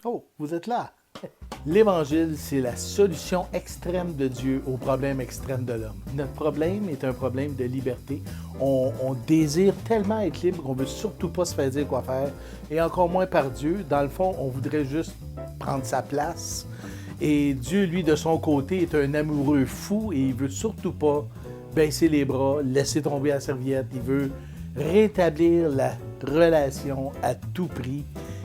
Oh, vous êtes là. L'Évangile, c'est la solution extrême de Dieu au problème extrême de l'homme. Notre problème est un problème de liberté. On désire tellement être libre qu'on ne veut surtout pas se faire dire quoi faire, et encore moins par Dieu. Dans le fond, on voudrait juste prendre sa place. Et Dieu, lui, de son côté, est un amoureux fou et il veut surtout pas baisser les bras, laisser tomber la serviette. Il veut rétablir la relation à tout prix.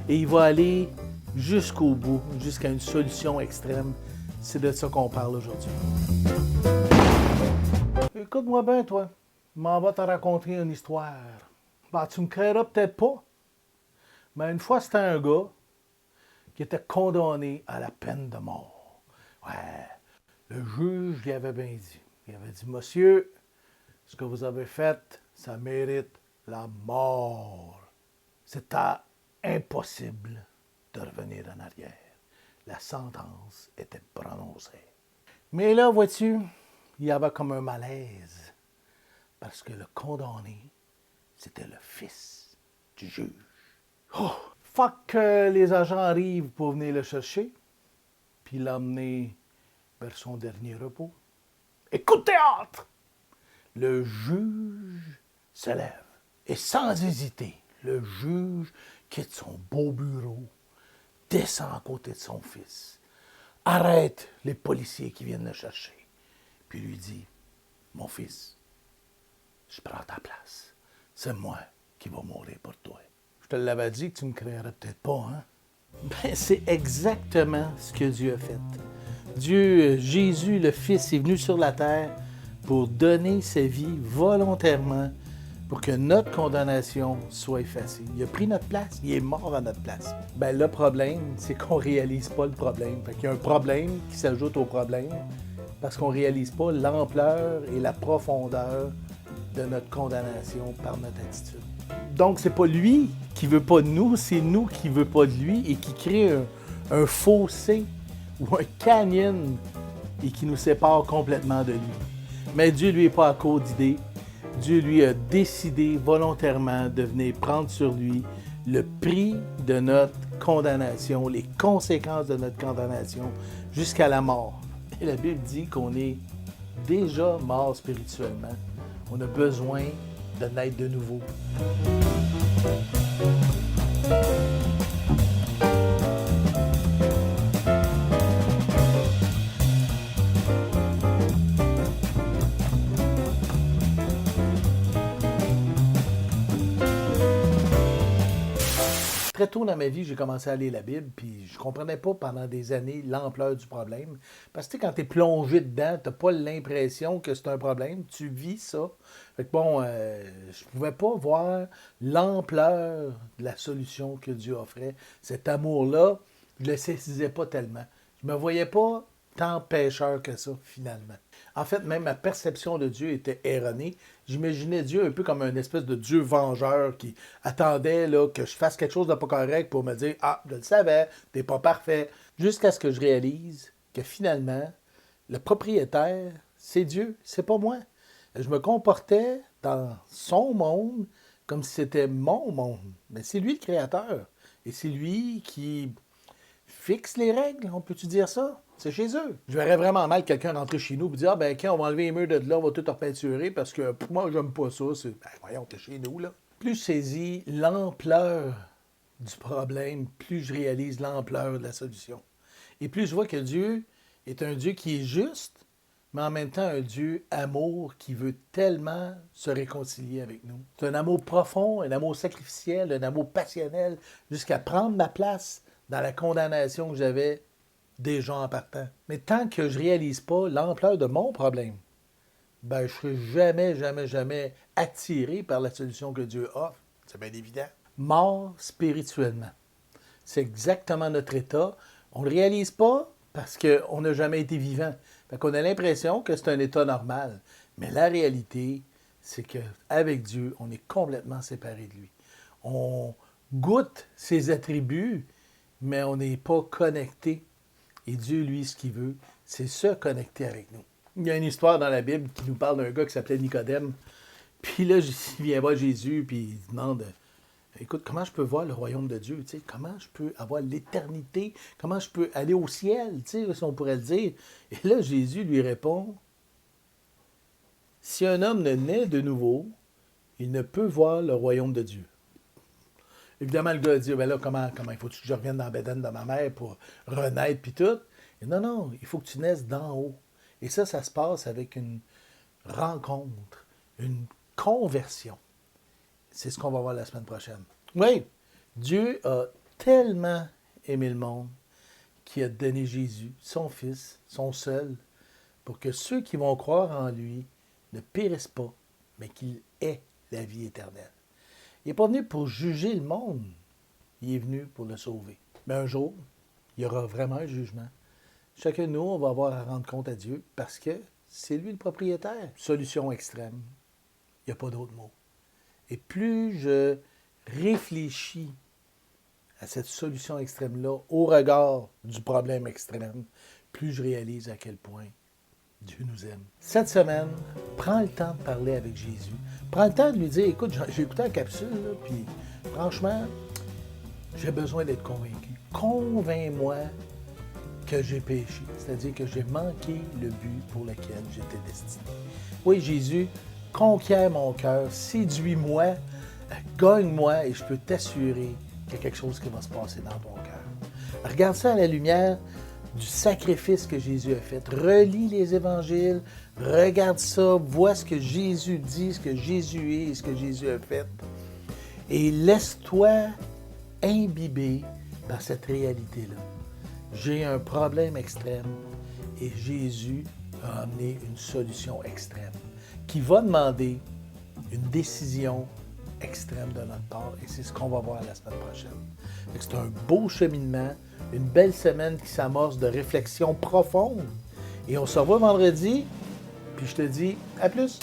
Et il va aller jusqu'au bout, jusqu'à une solution extrême. C'est de ça qu'on parle aujourd'hui. Écoute-moi bien, toi. Je m'en vais te raconter une histoire. Ben, tu me créeras peut-être pas, mais une fois, c'était un gars qui était condamné à la peine de mort. Ouais, le juge lui avait bien dit. Il avait dit, monsieur, ce que vous avez fait, ça mérite la mort. C'était impossible de revenir en arrière. La sentence était prononcée. Mais là, vois-tu, il y avait comme un malaise, parce que le condamné, c'était le fils du juge. Oh! Faut que les agents arrivent pour venir le chercher, puis l'emmener vers son dernier repos. Écoute, théâtre! Le juge se lève, et sans hésiter, le juge quitte son beau bureau, descend à côté de son fils, arrête les policiers qui viennent le chercher, puis lui dit, « Mon fils, je prends ta place. C'est moi qui vais mourir pour toi. » Je te l'avais dit que tu ne me créerais peut-être pas, hein? Ben, c'est exactement ce que Dieu a fait. Dieu, Jésus, le Fils, est venu sur la terre pour donner sa vie volontairement pour que notre condamnation soit effacée. Il a pris notre place, il est mort à notre place. Ben, le problème, c'est qu'on ne réalise pas le problème. Fait qu'il y a un problème qui s'ajoute au problème parce qu'on ne réalise pas l'ampleur et la profondeur de notre condamnation par notre attitude. Donc, c'est pas lui qui veut pas de nous, c'est nous qui veut pas de lui et qui crée un fossé ou un canyon et qui nous sépare complètement de lui. Mais Dieu, lui, n'est pas à court d'idées. Dieu, lui, a décidé volontairement de venir prendre sur lui le prix de notre condamnation, les conséquences de notre condamnation jusqu'à la mort. Et la Bible dit qu'on est déjà mort spirituellement. On a besoin de naître de nouveau. Très tôt dans ma vie, j'ai commencé à lire la Bible, puis je comprenais pas pendant des années l'ampleur du problème. Parce que quand tu es plongé dedans, tu n'as pas l'impression que c'est un problème, tu vis ça. Fait que bon, je pouvais pas voir l'ampleur de la solution que Dieu offrait. Cet amour-là, je le saisissais pas tellement. Je me voyais pas tant pécheur que ça, finalement. En fait, même ma perception de Dieu était erronée. J'imaginais Dieu un peu comme un espèce de Dieu vengeur qui attendait là, que je fasse quelque chose de pas correct pour me dire « Ah, je le savais, t'es pas parfait. » Jusqu'à ce que je réalise que finalement, le propriétaire, c'est Dieu, c'est pas moi. Je me comportais dans son monde comme si c'était mon monde. Mais c'est lui le créateur. Et c'est lui qui fixe les règles, on peut-tu dire ça? C'est chez eux. Je verrais vraiment mal quelqu'un rentrer chez nous et dire « Ah ben, quand on va enlever les murs de là, on va tout repeinturer parce que pour moi, j'aime pas ça. » Ben voyons, t'es chez nous, là. Plus je saisis l'ampleur du problème, plus je réalise l'ampleur de la solution. Et plus je vois que Dieu est un Dieu qui est juste, mais en même temps un Dieu amour qui veut tellement se réconcilier avec nous. C'est un amour profond, un amour sacrificiel, un amour passionnel, jusqu'à prendre ma place dans la condamnation que j'avais déjà en partant. Mais tant que je ne réalise pas l'ampleur de mon problème, ben je ne serai jamais attiré par la solution que Dieu offre. C'est bien évident. Mort spirituellement. C'est exactement notre état. On ne le réalise pas parce qu'on n'a jamais été vivant. Fait qu'on a l'impression que c'est un état normal. Mais la réalité, c'est qu'avec Dieu, on est complètement séparé de lui. On goûte ses attributs, mais on n'est pas connecté. Et Dieu, lui, ce qu'il veut, c'est se connecter avec nous. Il y a une histoire dans la Bible qui nous parle d'un gars qui s'appelait Nicodème. Puis là, il vient voir Jésus, puis il demande Écoute, comment je peux voir le royaume de Dieu? Tu sais, comment je peux avoir l'éternité? Comment je peux aller au ciel? Tu sais, si on pourrait le dire. Et là, Jésus lui répond, si un homme ne naît de nouveau, il ne peut voir le royaume de Dieu. Évidemment, le gars a dit, ben là, comment il faut que je revienne dans la bédaine de ma mère pour renaître, puis tout. Et non, non, il faut que tu naisses d'en haut. Et ça se passe avec une rencontre, une conversion. C'est ce qu'on va voir la semaine prochaine. Oui, Dieu a tellement aimé le monde qu'il a donné Jésus, son Fils, son seul, pour que ceux qui vont croire en lui ne périssent pas, mais qu'il ait la vie éternelle. Il n'est pas venu pour juger le monde, il est venu pour le sauver. Mais un jour, il y aura vraiment un jugement. Chacun de nous, on va avoir à rendre compte à Dieu parce que c'est lui le propriétaire. Solution extrême, il n'y a pas d'autre mot. Et plus je réfléchis à cette solution extrême-là au regard du problème extrême, plus je réalise à quel point Dieu nous aime. Cette semaine, prends le temps de parler avec Jésus. Prends le temps de lui dire, écoute, j'ai écouté la capsule, là, puis franchement, j'ai besoin d'être convaincu. Convainc-moi que j'ai péché, c'est-à-dire que j'ai manqué le but pour lequel j'étais destiné. Oui, Jésus, conquiert mon cœur, séduis-moi, gagne-moi et je peux t'assurer qu'il y a quelque chose qui va se passer dans ton cœur. Regarde ça à la lumière du sacrifice que Jésus a fait. Relis les évangiles, regarde ça, vois ce que Jésus dit, ce que Jésus est, ce que Jésus a fait. Et laisse-toi imbiber dans cette réalité-là. J'ai un problème extrême et Jésus a amené une solution extrême qui va demander une décision extrême de notre part et c'est ce qu'on va voir la semaine prochaine. C'est un beau cheminement, une belle semaine qui s'amorce de réflexion profonde et on se revoit vendredi puis je te dis à plus!